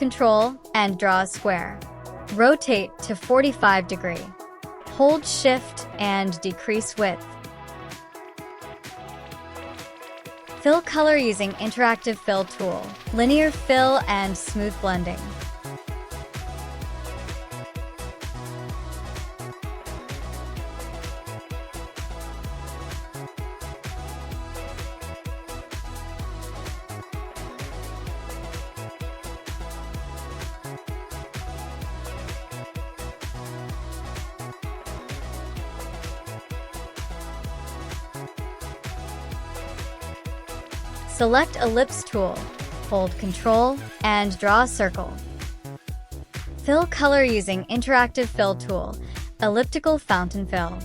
Ctrl and draw a square. Rotate to 45 degree. Hold Shift and decrease width. Fill color using interactive fill tool, linear fill and smooth blending. Select Ellipse tool, hold Ctrl, and draw a circle. Fill color using interactive fill tool, elliptical fountain fill.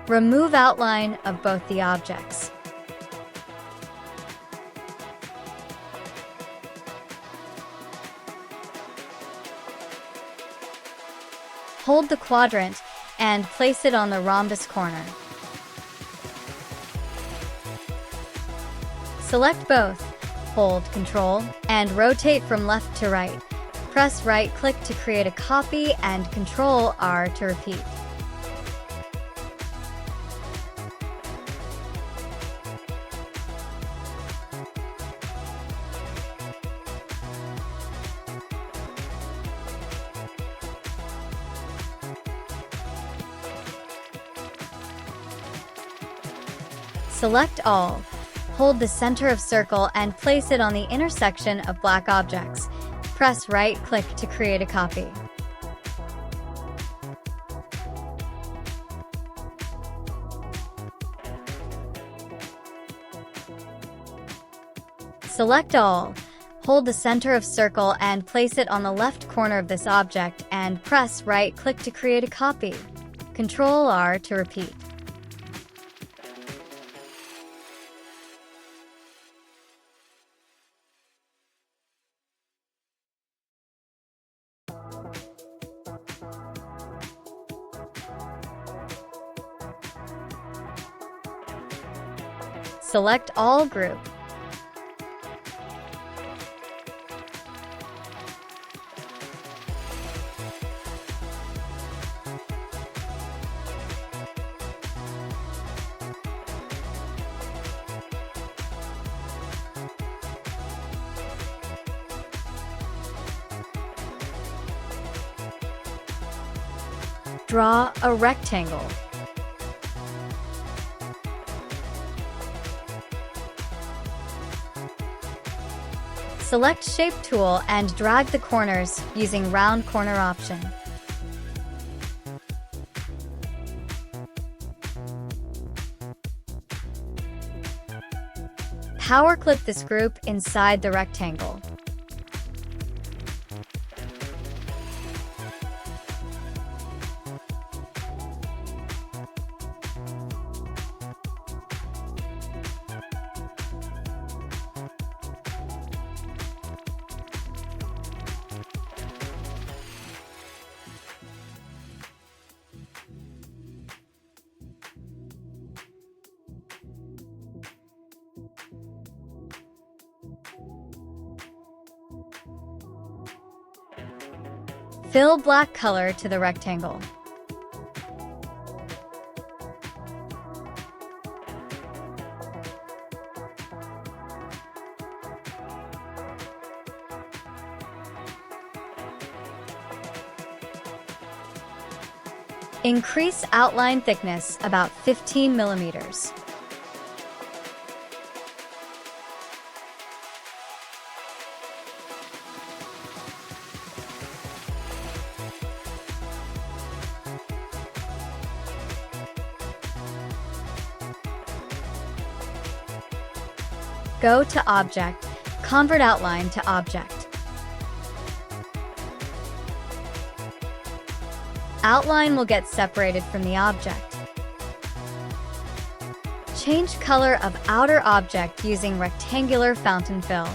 Remove outline of both the objects. Hold the quadrant and place it on the rhombus corner. Select both, hold Ctrl, and rotate from left to right. Press right-click to create a copy and Ctrl-R to repeat. Select all, hold the center of circle and place it on the intersection of black objects. Press right-click to create a copy. Select all, hold the center of circle and place it on the left corner of this object and press right-click to create a copy. Ctrl-R to repeat. Select all group. Draw a rectangle. Select Shape tool and drag the corners using round corner option. Power clip this group inside the rectangle. Fill black color to the rectangle. Increase outline thickness about 15 millimeters. Go to Object, convert outline to object. Outline will get separated from the object. Change color of outer object using rectangular fountain fill.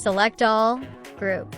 Select all, group.